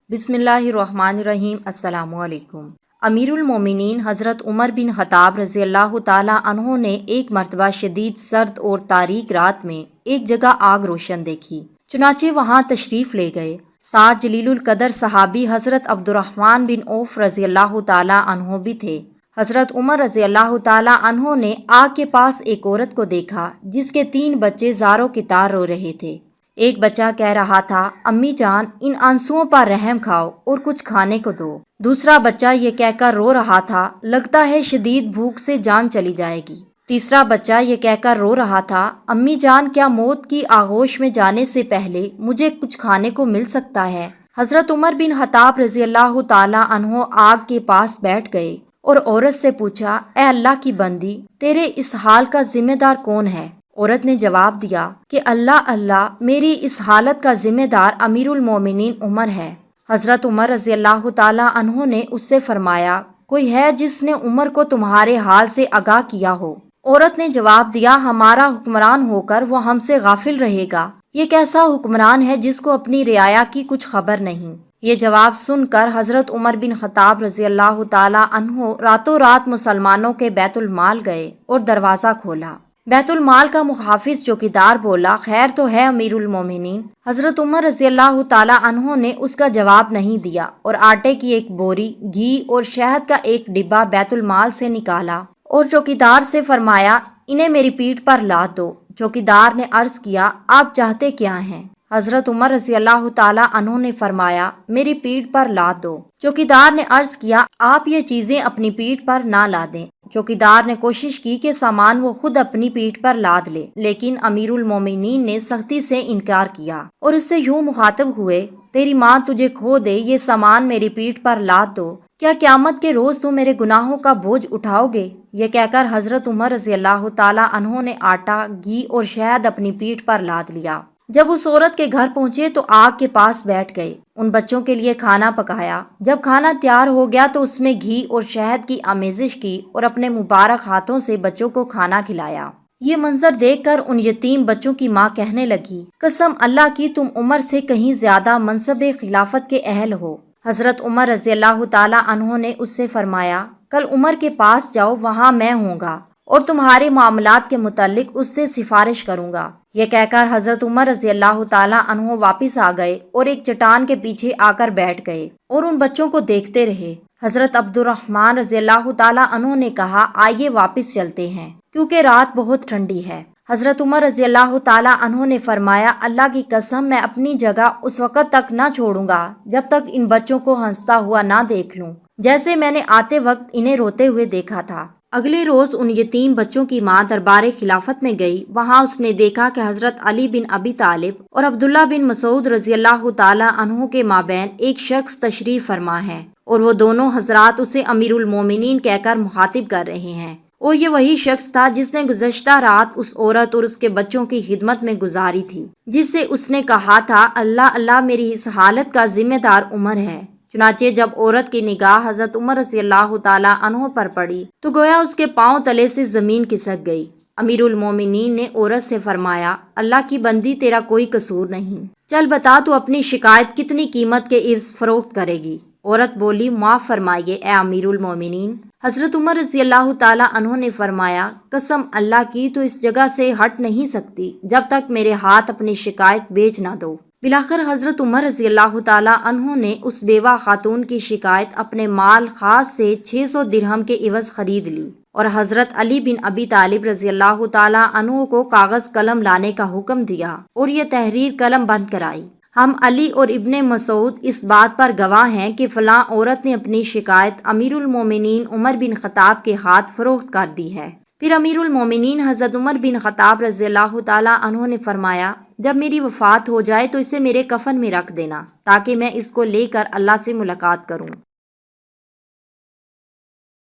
بسم اللہ الرحمن الرحیم۔ السلام علیکم۔ امیر المومنین حضرت عمر بن خطاب رضی اللہ تعالیٰ عنہ نے ایک مرتبہ شدید سرد اور تاریک رات میں ایک جگہ آگ روشن دیکھی، چنانچہ وہاں تشریف لے گئے۔ ساتھ جلیل القدر صحابی حضرت عبد الرحمن بن عوف رضی اللہ تعالیٰ عنہ بھی تھے۔ حضرت عمر رضی اللہ تعالیٰ عنہ نے آگ کے پاس ایک عورت کو دیکھا جس کے 3 بچے زاروں کی طرح رو رہے تھے۔ ایک بچہ کہہ رہا تھا، امی جان ان آنسوؤں پر رحم کھاؤ اور کچھ کھانے کو دو۔ دوسرا بچہ یہ کہہ کر رو رہا تھا، لگتا ہے شدید بھوک سے جان چلی جائے گی۔ تیسرا بچہ یہ کہہ کر رو رہا تھا، امی جان کیا موت کی آغوش میں جانے سے پہلے مجھے کچھ کھانے کو مل سکتا ہے؟ حضرت عمر بن خطاب رضی اللہ تعالیٰ عنہ آگ کے پاس بیٹھ گئے اور عورت سے پوچھا، اے اللہ کی بندی، تیرے اس حال کا ذمہ دار کون ہے؟ عورت نے جواب دیا کہ اللہ، میری اس حالت کا ذمہ دار امیر المومنین عمر ہے۔ حضرت عمر رضی اللہ تعالیٰ عنہ نے اس سے فرمایا، کوئی ہے جس نے عمر کو تمہارے حال سے آگاہ کیا ہو؟ عورت نے جواب دیا، ہمارا حکمران ہو کر وہ ہم سے غافل رہے گا۔ یہ کیسا حکمران ہے جس کو اپنی رعایا کی کچھ خبر نہیں؟ یہ جواب سن کر حضرت عمر بن خطاب رضی اللہ تعالیٰ عنہ راتوں رات مسلمانوں کے بیت المال گئے اور دروازہ کھولا۔ بیت المال کا محافظ چوکیدار بولا، خیر تو ہے امیر المومنین؟ حضرت عمر رضی اللہ تعالیٰ عنہ نے اس کا جواب نہیں دیا اور آٹے کی ایک بوری، گھی اور شہد کا ایک ڈبہ بیت المال سے نکالا اور چوکیدار سے فرمایا، انہیں میری پیٹھ پر لاد دو۔ چوکیدار نے عرض کیا، آپ چاہتے کیا ہیں؟ حضرت عمر رضی اللہ تعالیٰ عنہ نے فرمایا، میری پیٹھ پر لاد دو۔ چوکیدار نے عرض کیا، آپ یہ چیزیں اپنی پیٹھ پر نہ لادیں۔ چوکیدار نے کوشش کی کہ سامان وہ خود اپنی پیٹھ پر لاد لے، لیکن امیر المومنین نے سختی سے انکار کیا اور اس سے یوں مخاطب ہوئے، تیری ماں تجھے کھو دے، یہ سامان میری پیٹھ پر لاد دو، کیا قیامت کے روز تم میرے گناہوں کا بوجھ اٹھاؤ گے؟ یہ کہہ کر حضرت عمر رضی اللہ تعالیٰ عنہ نے آٹا، گھی اور شہد اپنی پیٹھ پر لاد لیا۔ جب اس عورت کے گھر پہنچے تو آگ کے پاس بیٹھ گئے، ان بچوں کے لیے کھانا پکایا۔ جب کھانا تیار ہو گیا تو اس میں گھی اور شہد کی آمیزش کی اور اپنے مبارک ہاتھوں سے بچوں کو کھانا کھلایا۔ یہ منظر دیکھ کر ان یتیم بچوں کی ماں کہنے لگی، قسم اللہ کی تم عمر سے کہیں زیادہ منصب خلافت کے اہل ہو۔ حضرت عمر رضی اللہ تعالیٰ عنہ نے اس سے فرمایا، کل عمر کے پاس جاؤ، وہاں میں ہوں گا اور تمہارے معاملات کے متعلق اس سے سفارش کروں گا۔ یہ کہہ کر حضرت عمر رضی اللہ تعالیٰ عنہ واپس آ گئے اور ایک چٹان کے پیچھے آ کر بیٹھ گئے اور ان بچوں کو دیکھتے رہے۔ حضرت عبد الرحمن رضی اللہ تعالیٰ عنہ نے کہا، آئیے واپس چلتے ہیں کیونکہ رات بہت ٹھنڈی ہے۔ حضرت عمر رضی اللہ تعالیٰ عنہ نے فرمایا، اللہ کی قسم میں اپنی جگہ اس وقت تک نہ چھوڑوں گا جب تک ان بچوں کو ہنستا ہوا نہ دیکھ لوں جیسے میں نے آتے وقت انہیں روتے ہوئے دیکھا تھا۔ اگلے روز ان یتیم بچوں کی ماں دربار خلافت میں گئی۔ وہاں اس نے دیکھا کہ حضرت علی بن ابی طالب اور عبداللہ بن مسعود رضی اللہ تعالیٰ عنہ کے مابین ایک شخص تشریف فرما ہے اور وہ دونوں حضرات اسے امیر المومنین کہہ کر مخاطب کر رہے ہیں، اور یہ وہی شخص تھا جس نے گزشتہ رات اس عورت اور اس کے بچوں کی خدمت میں گزاری تھی، جس سے اس نے کہا تھا، اللہ، میری اس حالت کا ذمہ دار عمر ہے۔ چنانچہ جب عورت کی نگاہ حضرت عمر رضی اللہ تعالیٰ عنہ پر پڑی تو گویا اس کے پاؤں تلے سے زمین کھسک گئی۔ امیر المومنین نے عورت سے فرمایا، اللہ کی بندی، تیرا کوئی قصور نہیں، چل بتا تو اپنی شکایت کتنی قیمت کے عوض فروخت کرے گی؟ عورت بولی، معاف فرمائیے اے امیر المومنین۔ حضرت عمر رضی اللہ تعالیٰ عنہ نے فرمایا، قسم اللہ کی تو اس جگہ سے ہٹ نہیں سکتی جب تک میرے ہاتھ اپنی شکایت بیچ نہ دو۔ بلاخر حضرت عمر رضی اللہ تعالیٰ عنہ نے اس بیوہ خاتون کی شکایت اپنے مال خاص سے 600 درہم کے عوض خرید لی اور حضرت علی بن ابی طالب رضی اللہ تعالیٰ عنہ کو کاغذ قلم لانے کا حکم دیا اور یہ تحریر قلم بند کرائی۔ ہم علی اور ابن مسعود اس بات پر گواہ ہیں کہ فلاں عورت نے اپنی شکایت امیر المومنین عمر بن خطاب کے ہاتھ فروخت کر دی ہے۔ پھر امیر المومنین حضرت عمر بن خطاب رضی اللہ تعالیٰ عنہ نے فرمایا، جب میری وفات ہو جائے تو اسے میرے کفن میں رکھ دینا تاکہ میں اس کو لے کر اللہ سے ملاقات کروں۔